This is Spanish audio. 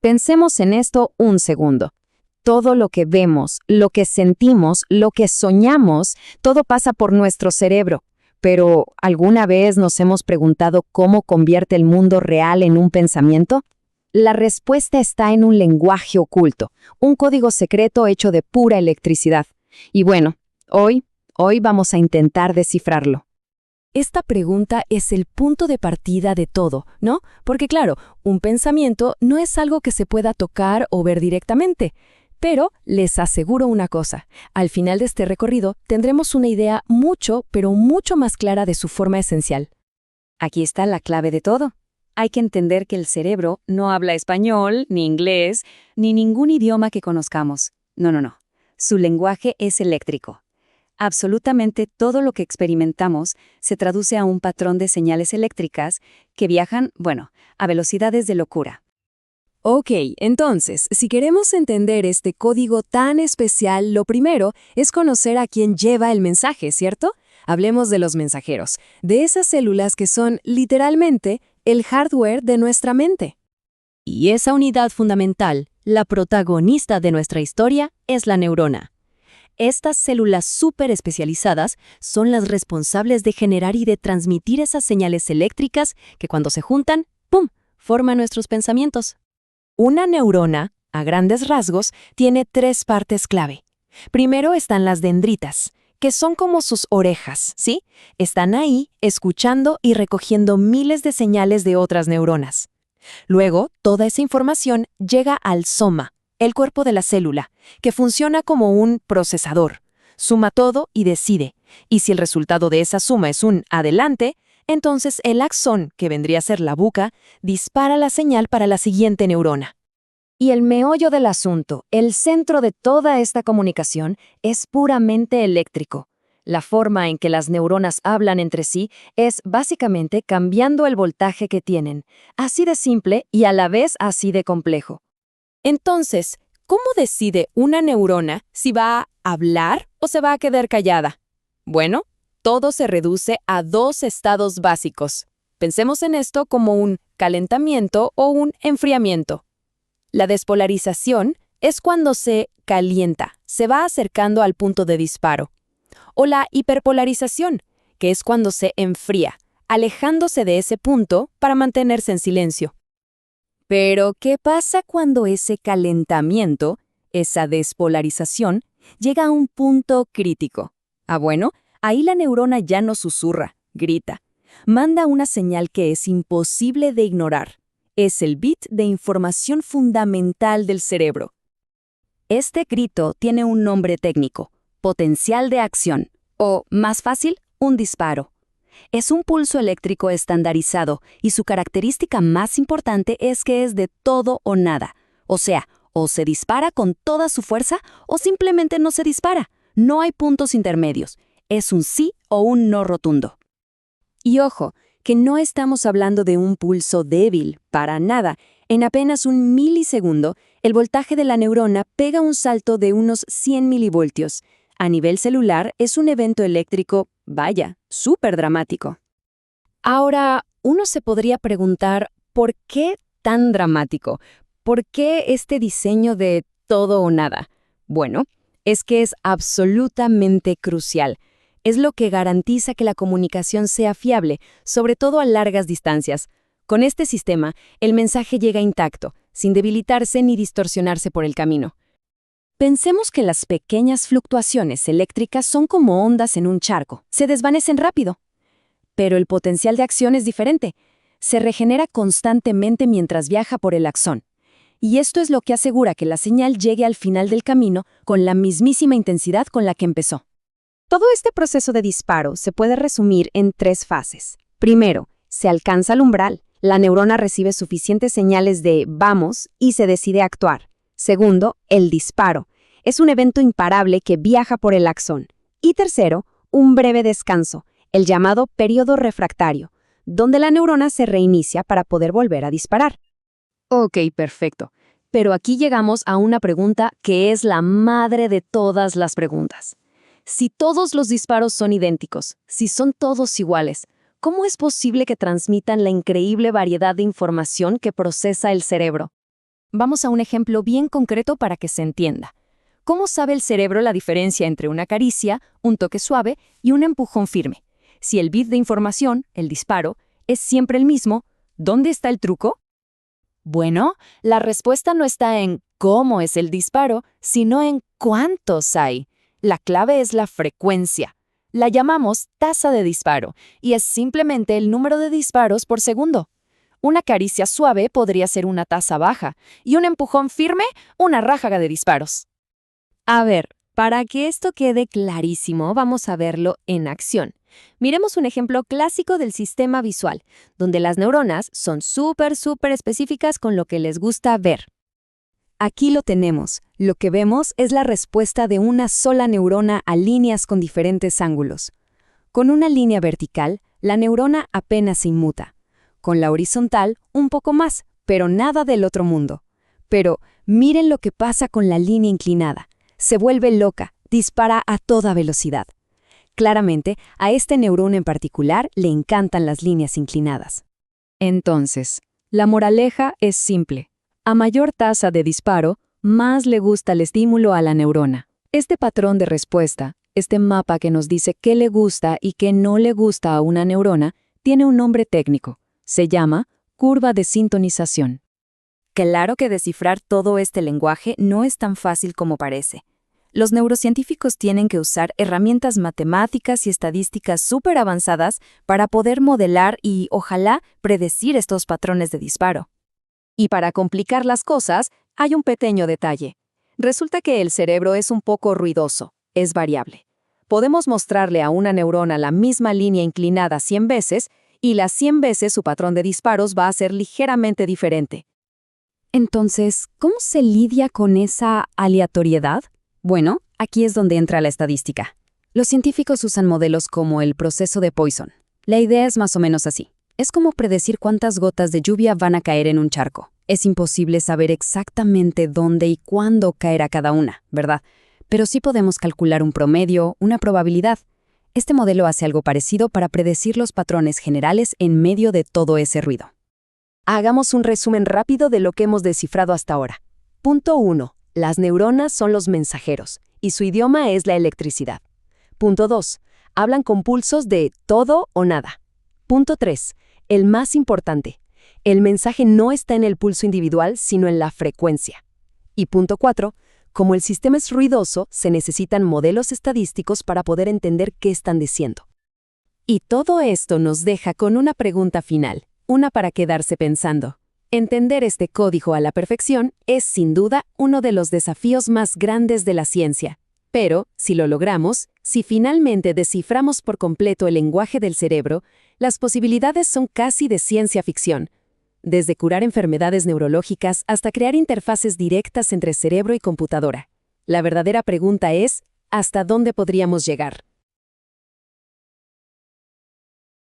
Pensemos en esto un segundo. Todo lo que vemos, lo que sentimos, lo que soñamos, todo pasa por nuestro cerebro. Pero, ¿alguna vez nos hemos preguntado cómo convierte el mundo real en un pensamiento? La respuesta está en un lenguaje oculto, un código secreto hecho de pura electricidad. Y bueno, hoy vamos a intentar descifrarlo. Esta pregunta es el punto de partida de todo, ¿no? Porque claro, un pensamiento no es algo que se pueda tocar o ver directamente. Pero les aseguro una cosa, al final de este recorrido tendremos una idea pero mucho más clara de su forma esencial. Aquí está la clave de todo. Hay que entender que el cerebro no habla español, ni inglés, ni ningún idioma que conozcamos. No. Su lenguaje es eléctrico. Absolutamente todo lo que experimentamos se traduce a un patrón de señales eléctricas que viajan, a velocidades de locura. Ok, entonces, si queremos entender este código tan especial, lo primero es conocer a quién lleva el mensaje, ¿cierto? Hablemos de los mensajeros, de esas células que son, literalmente, el hardware de nuestra mente. Y esa unidad fundamental, la protagonista de nuestra historia, es la neurona. Estas células súper especializadas son las responsables de generar y de transmitir esas señales eléctricas que cuando se juntan, ¡pum!, forman nuestros pensamientos. Una neurona, a grandes rasgos, tiene 3 partes clave. Primero están las dendritas, que son como sus orejas, ¿sí? Están ahí, escuchando y recogiendo miles de señales de otras neuronas. Luego, toda esa información llega al soma, el cuerpo de la célula, que funciona como un procesador. Suma todo y decide. Y si el resultado de esa suma es un adelante, entonces el axón, que vendría a ser la buca, dispara la señal para la siguiente neurona. Y el meollo del asunto, el centro de toda esta comunicación, es puramente eléctrico. La forma en que las neuronas hablan entre sí es básicamente cambiando el voltaje que tienen. Así de simple y a la vez así de complejo. Entonces, ¿cómo decide una neurona si va a hablar o se va a quedar callada? Bueno, todo se reduce a 2 estados básicos. Pensemos en esto como un calentamiento o un enfriamiento. La despolarización es cuando se calienta, se va acercando al punto de disparo. O la hiperpolarización, que es cuando se enfría, alejándose de ese punto para mantenerse en silencio. Pero, ¿qué pasa cuando ese calentamiento, esa despolarización, llega a un punto crítico? Bueno, ahí la neurona ya no susurra, grita. Manda una señal que es imposible de ignorar. Es el bit de información fundamental del cerebro. Este grito tiene un nombre técnico, potencial de acción, o, más fácil, un disparo. Es un pulso eléctrico estandarizado y su característica más importante es que es de todo o nada. O sea, o se dispara con toda su fuerza o simplemente no se dispara. No hay puntos intermedios. Es un sí o un no rotundo. Y ojo, que no estamos hablando de un pulso débil, para nada. En apenas un milisegundo, el voltaje de la neurona pega un salto de unos 100 milivoltios. A nivel celular es un evento eléctrico, súper dramático. Ahora, uno se podría preguntar, ¿por qué tan dramático? ¿Por qué este diseño de todo o nada? Bueno, es que es absolutamente crucial. Es lo que garantiza que la comunicación sea fiable, sobre todo a largas distancias. Con este sistema, el mensaje llega intacto, sin debilitarse ni distorsionarse por el camino. Pensemos que las pequeñas fluctuaciones eléctricas son como ondas en un charco, se desvanecen rápido. Pero el potencial de acción es diferente. Se regenera constantemente mientras viaja por el axón. Y esto es lo que asegura que la señal llegue al final del camino con la mismísima intensidad con la que empezó. Todo este proceso de disparo se puede resumir en 3 fases. Primero, se alcanza el umbral. La neurona recibe suficientes señales de «vamos» y se decide a actuar. Segundo, el disparo. Es un evento imparable que viaja por el axón. Y tercero, un breve descanso, el llamado periodo refractario, donde la neurona se reinicia para poder volver a disparar. Ok, perfecto. Pero aquí llegamos a una pregunta que es la madre de todas las preguntas. Si todos los disparos son idénticos, si son todos iguales, ¿cómo es posible que transmitan la increíble variedad de información que procesa el cerebro? Vamos a un ejemplo bien concreto para que se entienda. ¿Cómo sabe el cerebro la diferencia entre una caricia, un toque suave y un empujón firme? Si el bit de información, el disparo, es siempre el mismo, ¿dónde está el truco? Bueno, la respuesta no está en cómo es el disparo, sino en cuántos hay. La clave es la frecuencia. La llamamos tasa de disparo y es simplemente el número de disparos por segundo. Una caricia suave podría ser una tasa baja y un empujón firme una ráfaga de disparos. A ver, para que esto quede clarísimo, vamos a verlo en acción. Miremos un ejemplo clásico del sistema visual, donde las neuronas son súper específicas con lo que les gusta ver. Aquí lo tenemos. Lo que vemos es la respuesta de una sola neurona a líneas con diferentes ángulos. Con una línea vertical, la neurona apenas se inmuta. Con la horizontal, un poco más, pero nada del otro mundo. Pero miren lo que pasa con la línea inclinada. Se vuelve loca, dispara a toda velocidad. Claramente, a este neurona en particular le encantan las líneas inclinadas. Entonces, la moraleja es simple. A mayor tasa de disparo, más le gusta el estímulo a la neurona. Este patrón de respuesta, este mapa que nos dice qué le gusta y qué no le gusta a una neurona, tiene un nombre técnico. Se llama curva de sintonización. Claro que descifrar todo este lenguaje no es tan fácil como parece. Los neurocientíficos tienen que usar herramientas matemáticas y estadísticas súper avanzadas para poder modelar y, ojalá, predecir estos patrones de disparo. Y para complicar las cosas, hay un pequeño detalle. Resulta que el cerebro es un poco ruidoso, es variable. Podemos mostrarle a una neurona la misma línea inclinada 100 veces y las 100 veces su patrón de disparos va a ser ligeramente diferente. Entonces, ¿cómo se lidia con esa aleatoriedad? Bueno, aquí es donde entra la estadística. Los científicos usan modelos como el proceso de Poisson. La idea es más o menos así. Es como predecir cuántas gotas de lluvia van a caer en un charco. Es imposible saber exactamente dónde y cuándo caerá cada una, ¿verdad? Pero sí podemos calcular un promedio, una probabilidad. Este modelo hace algo parecido para predecir los patrones generales en medio de todo ese ruido. Hagamos un resumen rápido de lo que hemos descifrado hasta ahora. Punto 1. Las neuronas son los mensajeros, y su idioma es la electricidad. Punto 2. Hablan con pulsos de todo o nada. Punto 3. El más importante. El mensaje no está en el pulso individual, sino en la frecuencia. Y punto 4. Como el sistema es ruidoso, se necesitan modelos estadísticos para poder entender qué están diciendo. Y todo esto nos deja con una pregunta final, una para quedarse pensando. Entender este código a la perfección es, sin duda, uno de los desafíos más grandes de la ciencia. Pero, si lo logramos, si finalmente desciframos por completo el lenguaje del cerebro, las posibilidades son casi de ciencia ficción. Desde curar enfermedades neurológicas hasta crear interfaces directas entre cerebro y computadora. La verdadera pregunta es, ¿hasta dónde podríamos llegar?